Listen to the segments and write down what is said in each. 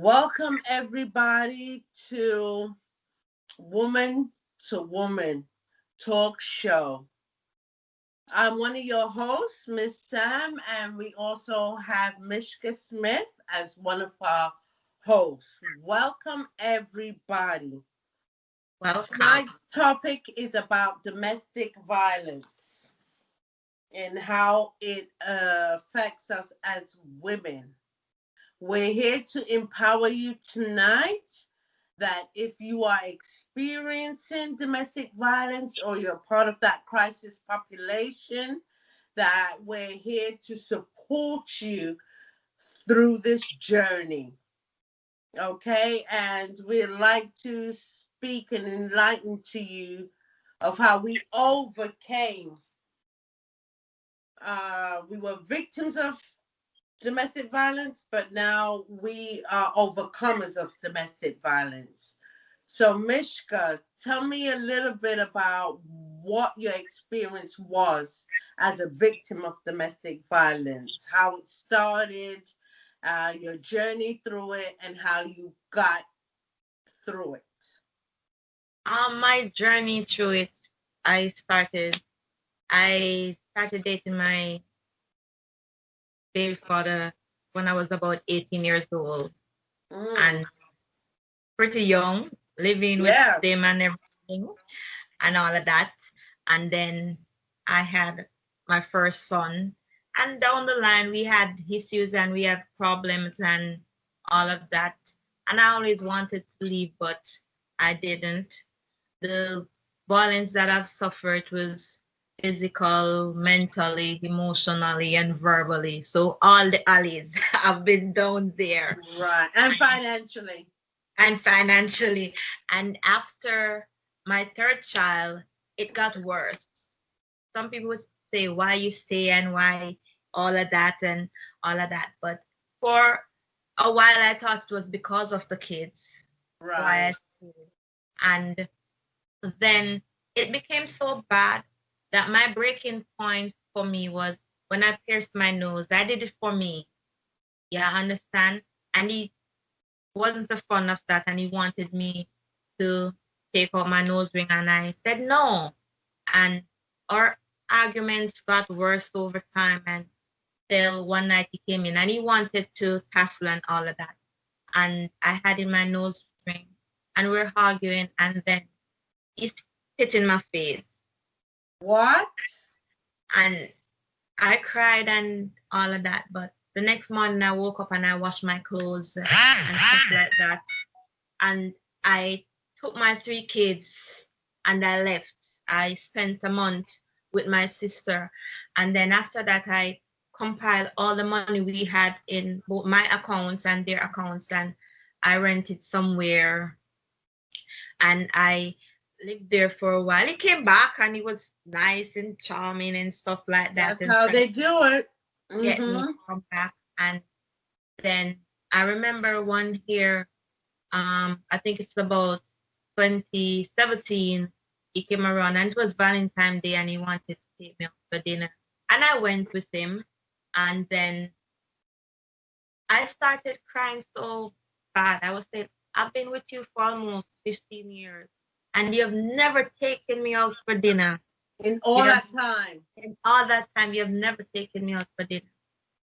Welcome, everybody, Woman to Woman Talk Show. I'm one of your hosts, Miss Sam, and we also have Mishka Smith as one of our hosts. Welcome, everybody. Welcome. Tonight's topic is about domestic violence and how it affects us as women. We're here to empower you tonight that if you are experiencing domestic violence or you're part of that crisis population, that we're here to support you through this journey. Okay, and we'd like to speak and enlighten to you of how we overcame. We were victims of domestic violence, but now we are overcomers of domestic violence. So, Mishka, tell me a little bit about what your experience was as a victim of domestic violence, how it started, your journey through it, and how you got through it. On my journey through it, I started I started dating my baby father when I was about 18 years old Mm, and pretty young, living with yeah. them and everything and all of that. And then I had my first son. And down the line, we had issues and we had problems and all of that. And I always wanted to leave, but I didn't. The violence that I've suffered was physical, mentally, emotionally, and verbally. So all the alleys have been down there. Right. And financially. And financially. And after my third child, it got worse. Some people would say why you stay and why all of that and all of that. But for a while, I thought it was because of the kids why I Right. stayed. And then it became so bad that my breaking point for me was when I pierced my nose. I did it for me. Yeah, I understand. And he wasn't a fan of that, and he wanted me to take out my nose ring, and I said no. And our arguments got worse over time, and till one night he came in and he wanted to tussle and all of that. And I had in my nose ring, and we're arguing, and then he's hitting my face. What? And I cried and all of that. But the next morning I woke up and I washed my clothes and stuff like that. And I took my three kids and I left. I spent a month with my sister. And then after that, I compiled all the money we had in both my accounts and their accounts. And I rented somewhere and I lived there for a while. He came back and he was nice and charming and stuff like that That's and how tried they to do it. get me to Mm-hmm. come back. And then I remember one year, I think it's about 2017, he came around and it was Valentine's Day and he wanted to take me out for dinner. And I went with him. And then I started crying so bad. I was saying, I've been with you for almost 15 years and you have never taken me out for dinner. In You all have, that time. in all that time, you have never taken me out for dinner.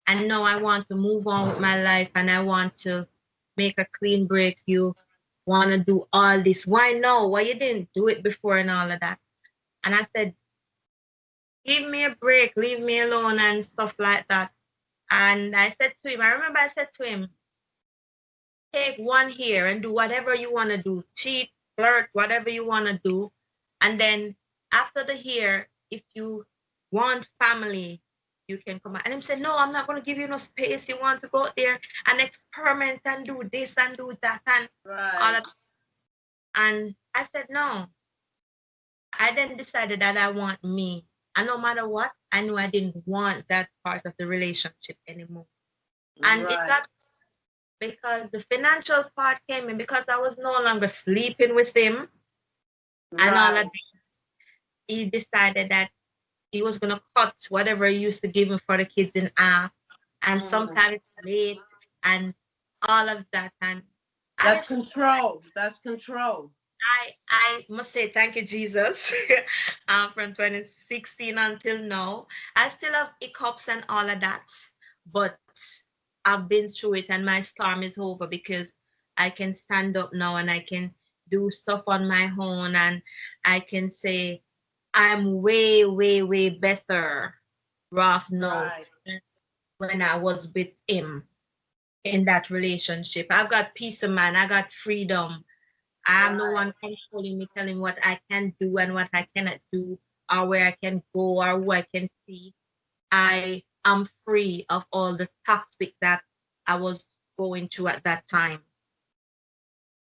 And now I want to move on with my life and I want to make a clean break. You want to do all this. Why no? Why you didn't do it before and all of that? And I said, give me a break, leave me alone and stuff like that. And I said to him, I remember I said to him, take one here and do whatever you want to do, cheat, flirt, whatever you want to do. And then after the year, if you want family, you can come out. And him said, no, I'm not going to give you no space. You want to go out there and experiment and do this and do that and all Right. of. And I said, no. I then decided that I want me. And no matter what, I knew I didn't want that part of the relationship anymore. And it Right. got because the financial part came in because I was no longer sleeping with him and all of Right. that. He decided that he was gonna cut whatever he used to give me for the kids in half. And Mm. sometimes it's late and all of that. And I That's have control. That's control. I must say thank you, Jesus. From 2016 until now, I still have hiccups and all of that, but I've been through it, and my storm is over because I can stand up now and I can do stuff on my own, and I can say I'm way, way, way better off now Right. than when I was with him in that relationship. I've got peace of mind. I got freedom. I'm the Right. one controlling me, telling what I can do and what I cannot do, or where I can go, or who I can see. I am free of all the toxic that I was going through at that time.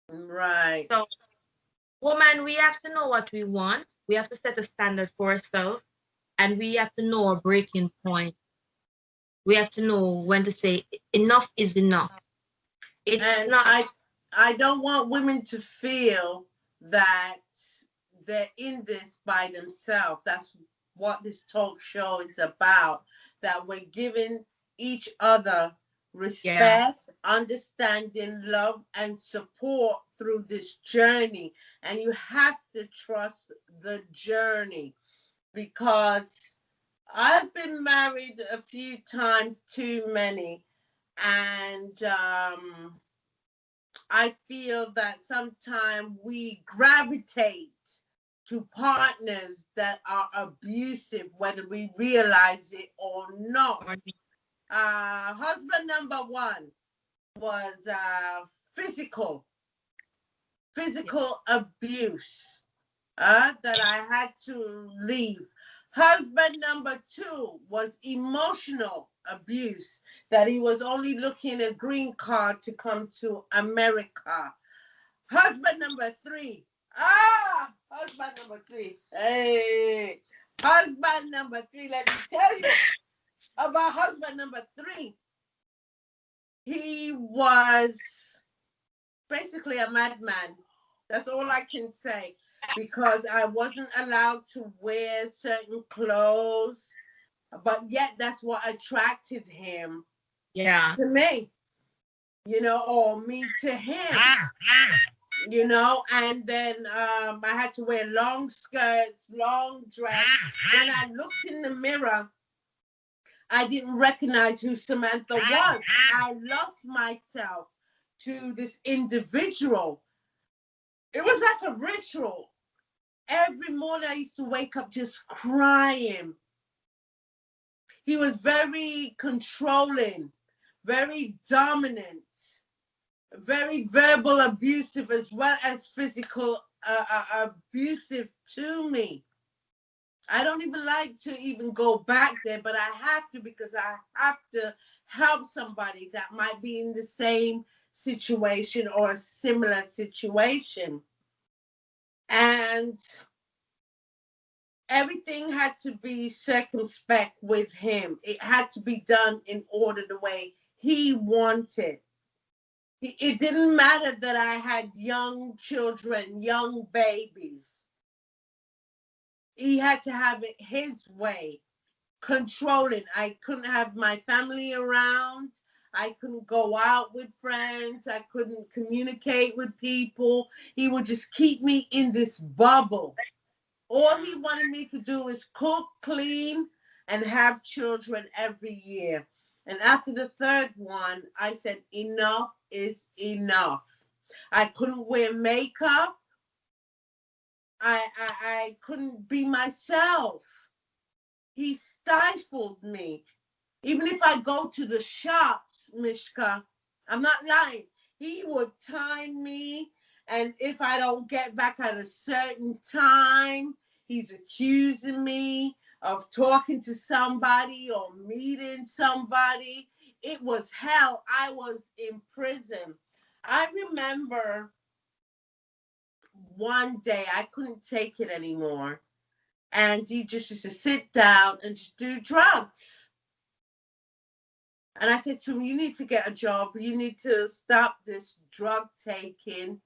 Right. So, woman, we have to know what we want. We have to set a standard for ourselves, and we have to know our breaking point. We have to know when to say enough is enough. It's And not. I don't want women to feel that they're in this by themselves. That's what this talk show is about. That we're giving each other Yeah, respect, understanding, love, and support through this journey. And you have to trust the journey, because I've been married a few times, too many. And I feel that sometimes we gravitate to partners that are abusive, whether we realize it or not. or Husband number one was physical, yeah, physical abuse that I had to leave. Husband number two was emotional abuse, that he was only looking a green card to come to America. Husband number three. Husband number three. Hey, husband number three. Let me tell you about husband number three. He was basically a madman. That's all I can say, because I wasn't allowed to wear certain clothes, but yet that's what attracted him yeah, to me, or me to him. And then I had to wear long skirts, long dress. When I looked in the mirror, I didn't recognize who Samantha was. I lost myself to this individual. It was like a ritual. Every morning I used to wake up just crying. He was very controlling, very dominant, very verbal abusive, as well as physical abusive to me. I don't even like to even go back there, but I have to, because I have to help somebody that might be in the same situation or a similar situation. And everything had to be circumspect with him. It had to be done in order the way he wanted. It didn't matter that I had young children, young babies. He had to have it his way, controlling. I couldn't have my family around. I couldn't go out with friends. I couldn't communicate with people. He would just keep me in this bubble. All he wanted me to do is cook, clean, and have children every year. And after the third one, I said, enough is enough. I couldn't wear makeup. I couldn't be myself. He stifled me. Even if I go to the shops, Mishka, I'm not lying. He would time me, and if I don't get back at a certain time, he's accusing me of talking to somebody or meeting somebody. It was hell. I was in prison. I remember one day I couldn't take it anymore, and he just used to sit down and just do drugs. And I said to him, you need to get a job. You need to stop this drug taking,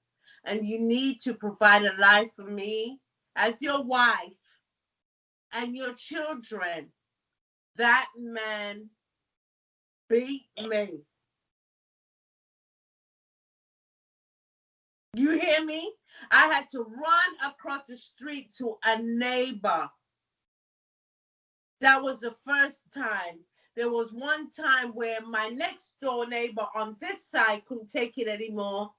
and you need to provide a life for me as your wife and your children. That man beat me. You hear me? I had to run across the street to a neighbor. That was the first time. There was one time where my next door neighbor on this side couldn't take it anymore,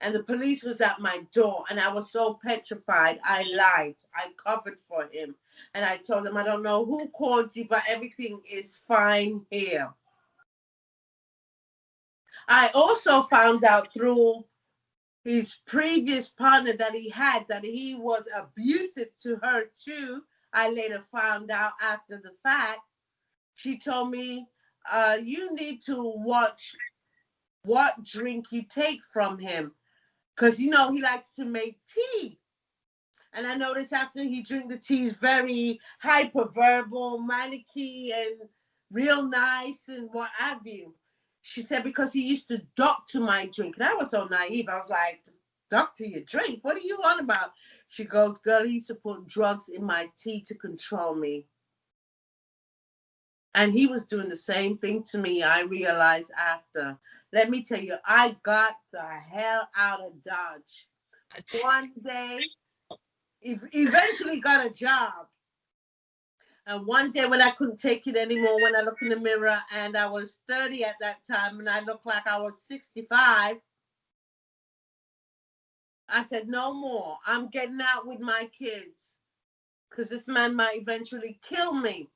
and the police was at my door, and I was so petrified. I lied. I covered for him, and I told him, I don't know who called you, but everything is fine here. I also found out through his previous partner that he was abusive to her too. I later found out after the fact. She told me, you need to watch what drink you take from him. Because, he likes to make tea. And I noticed after he drink the tea, he's very hyperverbal, manicky, and real nice and what have you. She said, because he used to doctor my drink. And I was so naive. I was like, doctor your drink? What are you on about? She goes, girl, he used to put drugs in my tea to control me. And he was doing the same thing to me, I realized after. Let me tell you, I got the hell out of Dodge. One day, eventually got a job. And one day when I couldn't take it anymore, when I looked in the mirror and I was 30 at that time and I looked like I was 65, I said, no more. I'm getting out with my kids because this man might eventually kill me.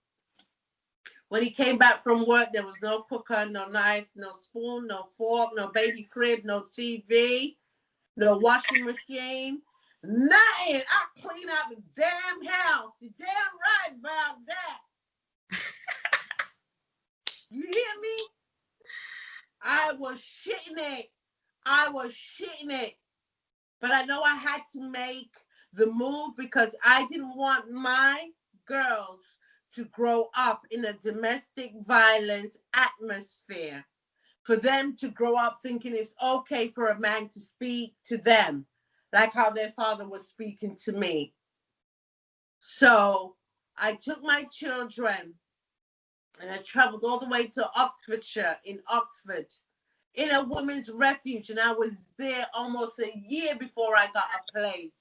When he came back from work, there was no cooker, no knife, no spoon, no fork, no baby crib, no TV, no washing machine, nothing. I clean out the damn house. You're damn right about that. You hear me? I was shitting it. But I know I had to make the move because I didn't want my girls to grow up in a domestic violence atmosphere, for them to grow up thinking it's okay for a man to speak to them like how their father was speaking to me. So I took my children and I traveled all the way to Oxfordshire in Oxford in a women's refuge, and I was there almost a year before I got a place.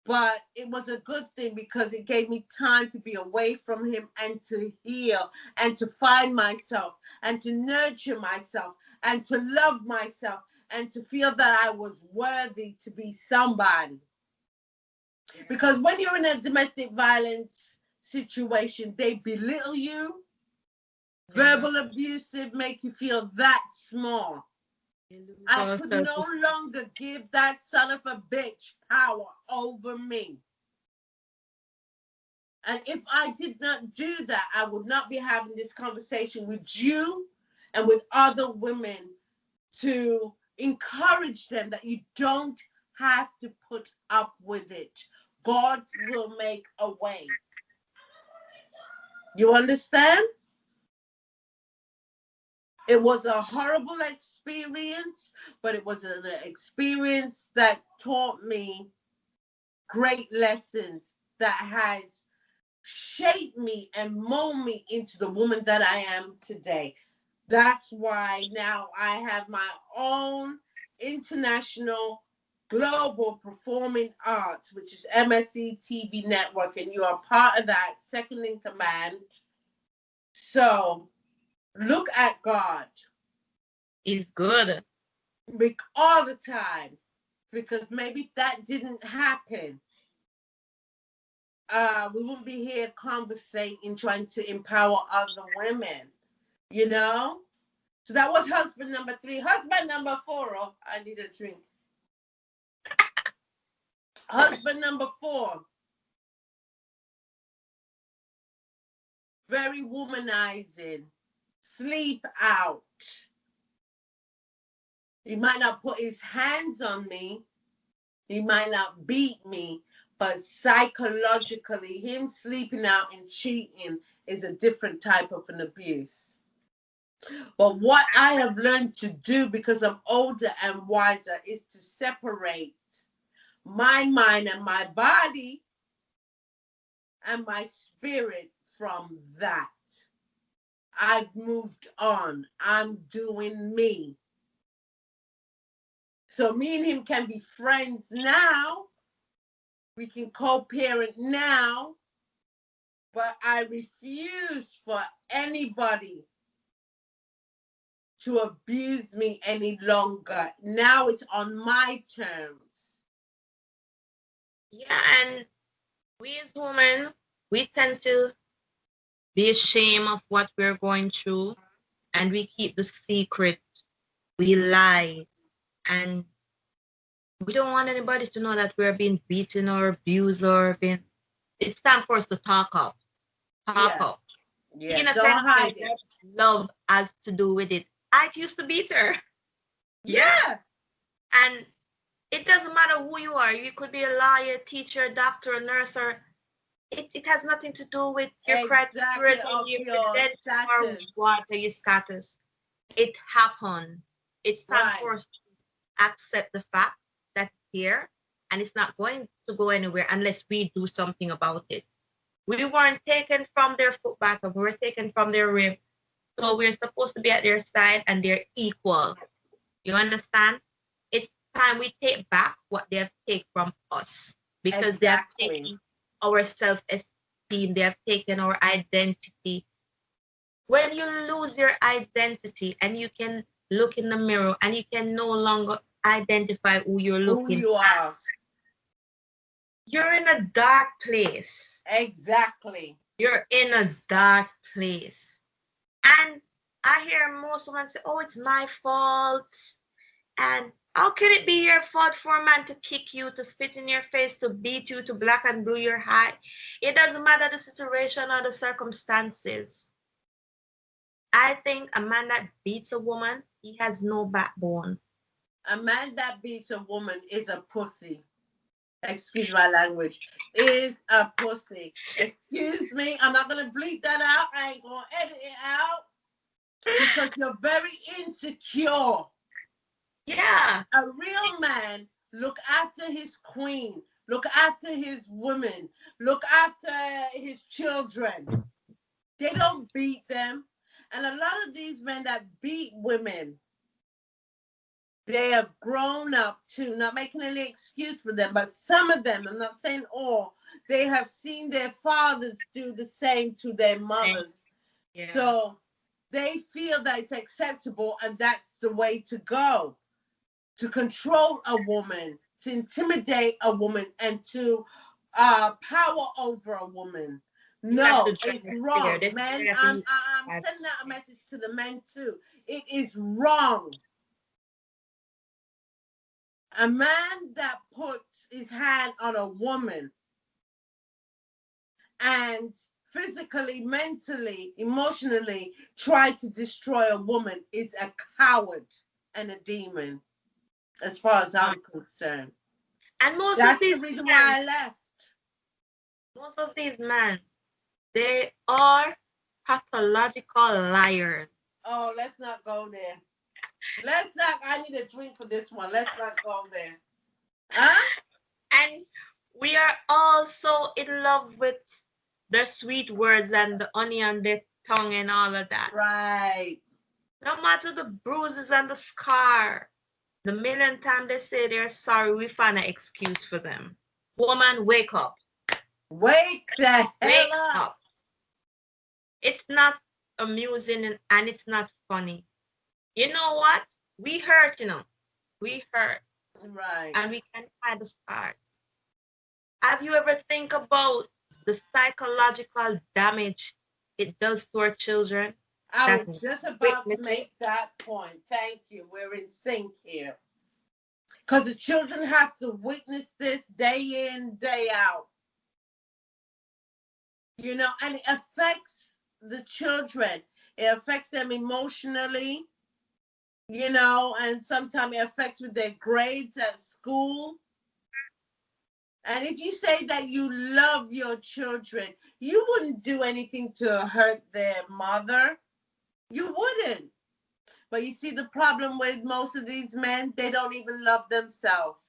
But it was a good thing because it gave me time to be away from him and to heal and to find myself and to nurture myself and to love myself and to feel that I was worthy to be somebody. Because when you're in a domestic violence situation, they belittle you, verbal abusive, make you feel that small. I could no longer give that son of a bitch power over me. And if I did not do that, I would not be having this conversation with you and with other women to encourage them that you don't have to put up with it. God will make a way. You understand? It was a horrible experience, but it was an experience that taught me great lessons that has shaped me and molded me into the woman that I am today. That's why now I have my own international global performing arts, which is MSC TV Network, and you are part of that, second in command. So look at God. He's good. All the time. Because maybe if that didn't happen, we wouldn't be here conversating, trying to empower other women, you know? So that was husband number 3. Husband number 4, oh, I need a drink. Husband number 4, very womanizing, sleep out. He might not put his hands on me, he might not beat me, but psychologically, him sleeping out and cheating is a different type of an abuse. But what I have learned to do because I'm older and wiser is to separate my mind and my body and my spirit from that. I've moved on. I'm doing me. So me and him can be friends now. We can co-parent now. But I refuse for anybody to abuse me any longer. Now it's on my terms. Yeah, and we as women, we tend to be ashamed of what we're going through, and we keep the secret. We lie, and we don't want anybody to know that we're being beaten or abused or being. It's time for us to talk up. Talk Yeah. up. Yeah. Tina Don't Turner hide said it. love has to do with it. I used to beat her. Yeah. And it doesn't matter who you are. You could be a lawyer, teacher, doctor, a nurse, or it has nothing to do with your Exactly, criteria and of your your credentials or status. what or your status. It happened. It's time Right. for us to accept the fact that it's here and it's not going to go anywhere unless we do something about it. We weren't taken from their foot bottom, we were taken from their rib. So we're supposed to be at their side and they're equal. You understand? It's time we take back what they have taken from us because they have Exactly. taken our self-esteem, they have taken our identity. When you lose your identity and you can look in the mirror and you can no longer identify who you're Who looking you are. at, you're in a dark place. Exactly. You're in a dark place. And I hear most women say, oh, it's my fault. And how can it be your fault for a man to kick you, to spit in your face, to beat you, to black and blue your eye? It doesn't matter the situation or the circumstances. I think a man that beats a woman, he has no backbone. A man that beats a woman is a pussy. Excuse my language. Is a pussy. Excuse me. I'm not gonna bleep that out. I ain't gonna edit it out because you're very insecure. Yeah. A real man look after his queen, look after his women, look after his children. They don't beat them. And a lot of these men that beat women, they have grown up to, not making any excuse for them, but some of them, I'm not saying all, they have seen their fathers do the same to their mothers. Yeah. So they feel that it's acceptable and that's the way to go. To control a woman, to intimidate a woman, and to power over a woman. No, it's wrong, men. I'm sending out a message to the men too. It is wrong. A man that puts his hand on a woman and physically, mentally, emotionally try to destroy a woman is a coward and a demon, as far as I'm concerned. And That's the reason why I left. Most of these men, they are pathological liars. Oh, let's not go there. Let's not. I need a drink for this one. Let's not go there. Huh? And we are all so in love with the sweet words and the honey on their tongue and all of that. Right. No matter the bruises and the scar, the million times they say they're sorry, we find an excuse for them. Woman, wake up. Wake the hell up. It's not amusing and it's not funny. You know what? We hurt, We hurt. Right. And we can find the scars. Have you ever think about the psychological damage it does to our children? I was just about to make that point. Thank you. We're in sync here. Because the children have to witness this day in, day out. And it affects the children. It affects them emotionally, and sometimes it affects with their grades at school. And if you say that you love your children, you wouldn't do anything to hurt their mother. You wouldn't. But you see the problem with most of these men, they don't even love themselves.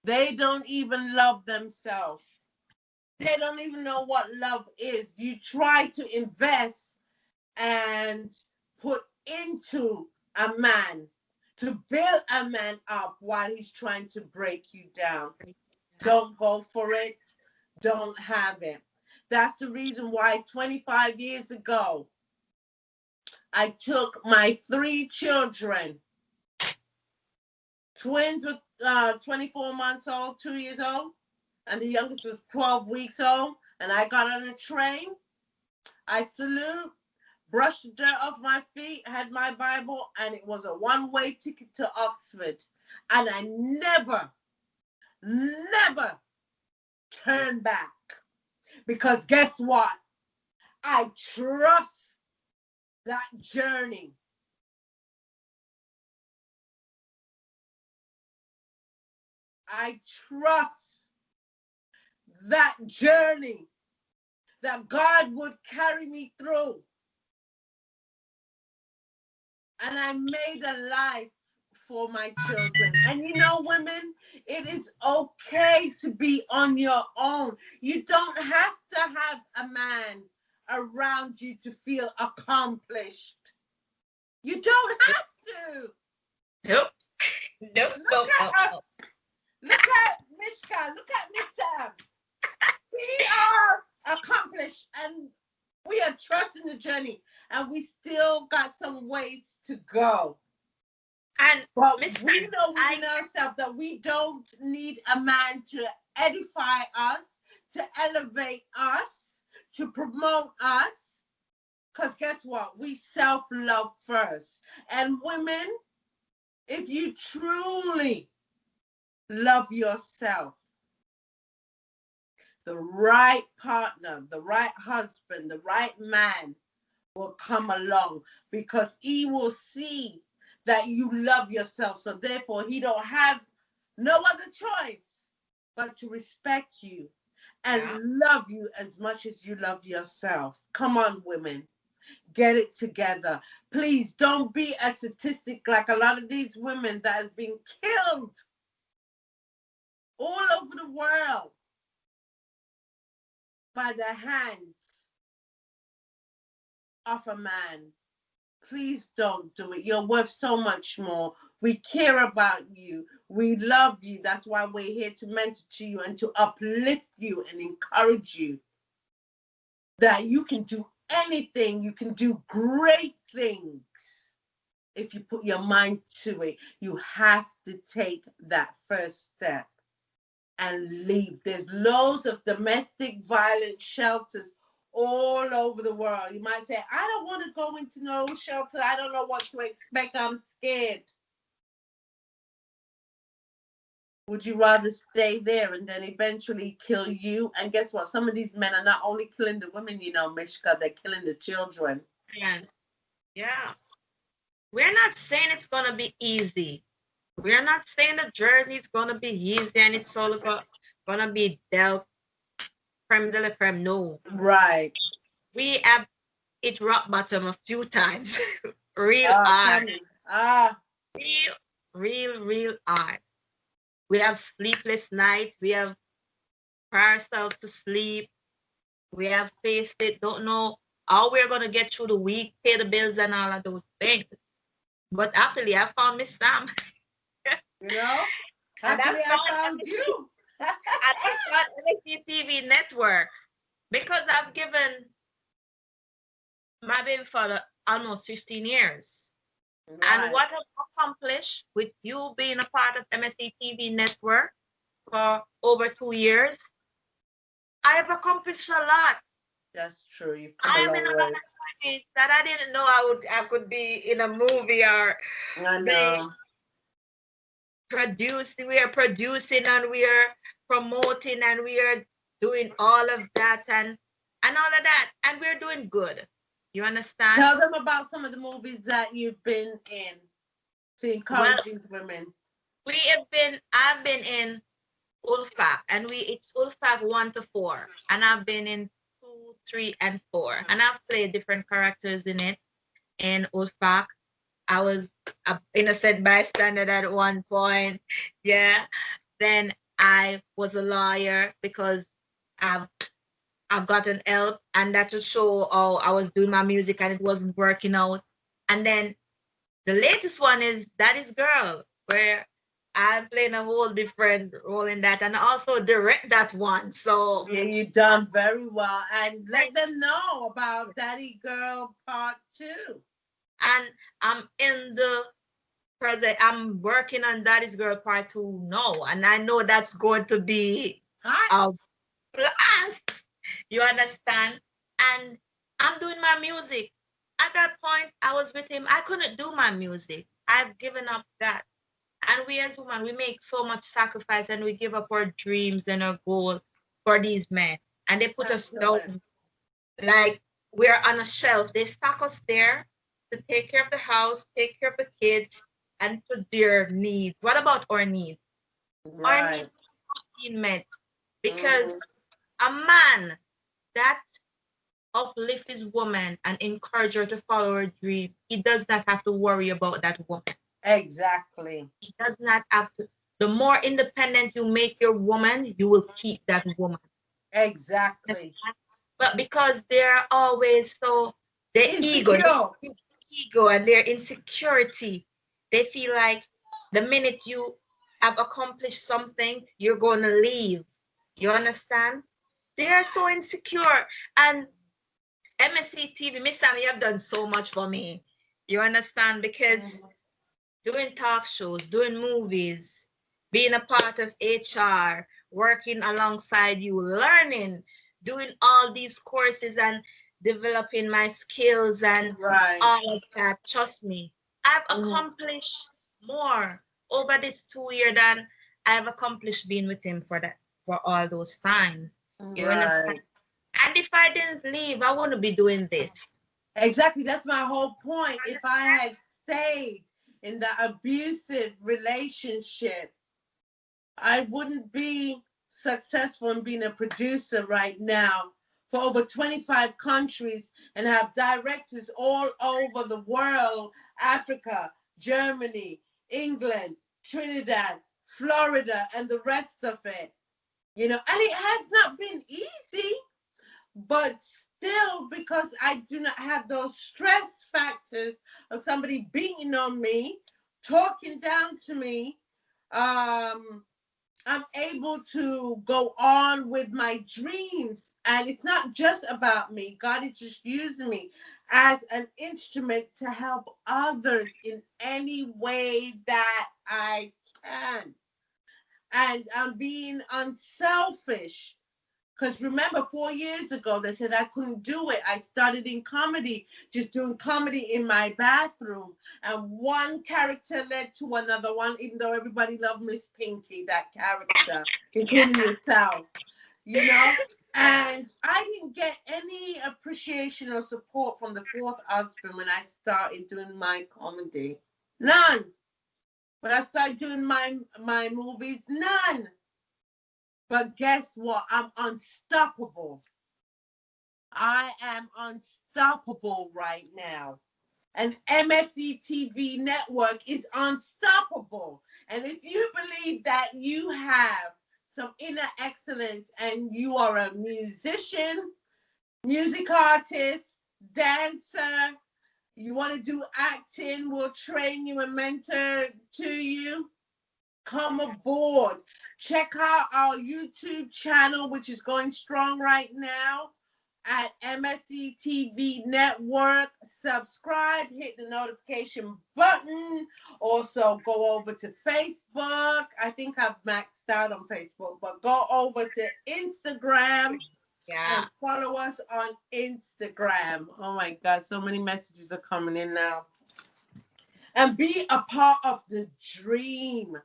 They don't even love themselves. They don't even know what love is. You try to invest and put into a man to build a man up while he's trying to break you down. Don't go for it. Don't have it. That's the reason why 25 years ago, I took my 3 children, twins with 24 months old, 2 years old, and the youngest was 12 weeks old, and I got on a train. I salute, brushed the dirt off my feet, had my Bible, and it was a one-way ticket to Oxford. And I never turned back. Because guess what? I trust that journey. I trust that journey that God would carry me through. And I made a life for my children. And you know, women, it is okay to be on your own. You don't have to have a man around you to feel accomplished. You don't have to. Nope. Nope. Look at us. Look at Mishka. Look at Miss Sam. We are accomplished and we are trusting the journey, and we still got some ways to go. And but we know within ourselves that we don't need a man to edify us, to elevate us, to promote us. Because guess what? We self-love first. And women, if you truly love yourself, the right partner, the right husband, the right man will come along, because he will see that you love yourself. So therefore, he don't have no other choice but to respect you and love you as much as you love yourself. Come on, women. Get it together. Please don't be a statistic like a lot of these women that has been killed all over the world by the hands of a man. Please don't do it. You're worth so much more. We care about you. We love you. That's why we're here to mentor to you and to uplift you and encourage you that you can do anything. You can do great things if you put your mind to it. You have to take that first step and leave. There's loads of domestic violence shelters all over the world. You might say, I don't want to go into no shelter. I don't know what to expect. I'm scared. Would you rather stay there and then eventually kill you? And guess what? Some of these men are not only killing the women, you know, Mishka, they're killing the children. Yes. Yeah. We're not saying it's going to be easy. We're not saying the journey is going to be easy and it's all going to be dealt creme de la creme. No. Right. We have it rock bottom a few times. Real hard. Real hard. We have sleepless nights. We have cry ourselves to sleep. We have faced it. Don't know how we're going to get through the week, pay the bills and all of those things. But happily, I found Miss Sam. You know? Happily, I found you. And I found MSC TV Network, because I've given my baby father almost 15 years. Right. And what I've accomplished with you being a part of MSC TV Network for over 2 years, I have accomplished a lot. That's true. I am in a lot of movies that I didn't know I could be in a movie or producing. We are producing and we are promoting and we are doing all of that and all of that, and we're doing good. You understand? Tell them about some of the movies that you've been in to encourage these women. I've been in Ulfak, and it's Ulfak 1 to 4, and I've been in 2, 3, and 4, and I've played different characters in it. In Ulfak, I was an innocent bystander at one point. Yeah. Then I was a lawyer because I've gotten help, and that to show how I was doing my music and it wasn't working out. And then The latest one is Daddy's Girl, where I'm playing a whole different role in that, and also direct that one. So Yeah, you done very well. And let them know about Daddy Girl Part 2. and I'm in the present. I'm working on Daddy's Girl Part 2 now, and I know that's going to be Hi. a blast. You understand? And I'm doing my music. At that point, I was with him. I couldn't do my music. I've given up that. And we as women, we make so much sacrifice and we give up our dreams and our goals for these men. And they put us Absolutely. down like we're on a shelf. They stack us there to take care of the house, take care of the kids, and to their needs. What about our needs? Our needs Right. are not being met because Mhm. a man that uplift his woman and encourage her to follow her dream, he does not have to worry about that woman. Exactly. He does not have to. The more independent you make your woman, you will keep that woman. Exactly. Understand? But because they're always so their Insecure. ego and their insecurity, they feel like the minute you have accomplished something, you're gonna leave. You understand? They are so insecure. And MSC TV, Miss Sam, you have done so much for me. You understand? Because doing talk shows, doing movies, being a part of HR, working alongside you, learning, doing all these courses and developing my skills and Right. all of that. Trust me, I've Mhm. accomplished more over this 2 year than I've accomplished being with him for all those times. You understand? Right. And if I didn't leave, I wouldn't be doing this. Exactly. That's my whole point. If I had stayed in the abusive relationship, I wouldn't be successful in being a producer right now for over 25 countries and have directors all over the world, Africa, Germany, England, Trinidad, Florida, and the rest of it. And it has not been easy, but still, because I do not have those stress factors of somebody beating on me, talking down to me, um, I'm able to go on with my dreams. And it's not just about me. God is just using me as an instrument to help others in any way that I can. And I'm being unselfish. Because remember, 4 years ago, they said I couldn't do it. I started in comedy, just doing comedy in my bathroom. And one character led to another one, even though everybody loved Miss Pinky, that character, including yourself, you know? And I didn't get any appreciation or support from the fourth husband when I started doing my comedy. None. When I started doing my movies, none. But guess what? I'm unstoppable. I am unstoppable right now. And MSC TV network is unstoppable. And if you believe that you have some inner excellence and you are a musician, music artist, dancer, you want to do acting, we'll train you and mentor to you. Come aboard. Check out our YouTube channel, which is going strong right now at MSC TV Network. Subscribe, hit the notification button. Also, go over to Facebook. I think I've maxed out on Facebook, but go over to Instagram Yeah. and follow us on Instagram. Oh my God, so many messages are coming in now. And be a part of the dream.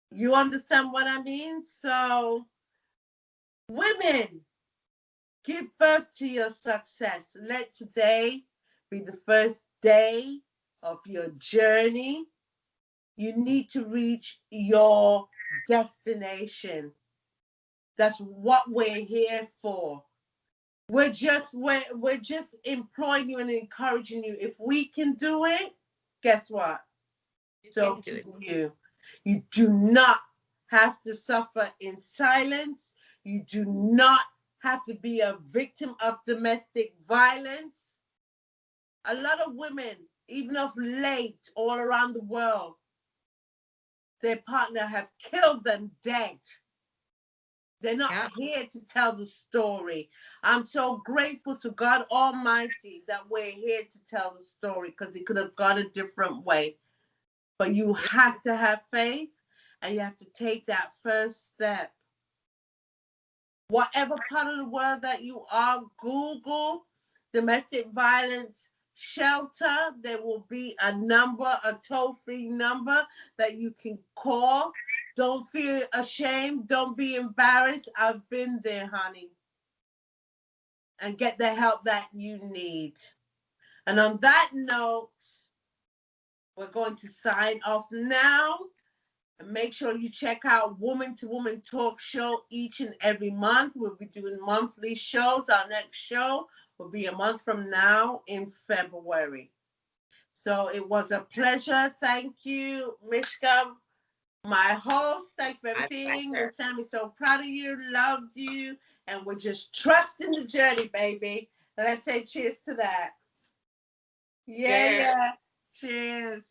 You understand what I mean? So, women, give birth to your success. Let today be the first day of your journey. You need to reach your destination. That's what we're here for. We're just employing you and encouraging you. If we can do it, guess what? You So can do can it. you. You do not have to suffer in silence. You do not have to be a victim of domestic violence. A lot of women even of late, all around the world, their partner have killed them dead. They're not Yeah. here to tell the story. I'm so grateful to God Almighty that we're here to tell the story, because it could have gone a different way. But you have to have faith, and you have to take that first step. Whatever part of the world that you are, Google domestic violence shelter. There will be a number, a toll-free number that you can call. Don't feel ashamed. Don't be embarrassed. I've been there, honey. And get the help that you need. And on that note, we're going to sign off now. And make sure you check out Woman to Woman Talk Show each and every month. We'll be doing monthly shows. Our next show will be a month from now in February. So it was a pleasure. Thank you, Mishka, my host. Thank you for everything. And Sammy, so proud of you, love you, and we're just trusting the journey, baby. And let's say cheers to that. Yeah. Cheers.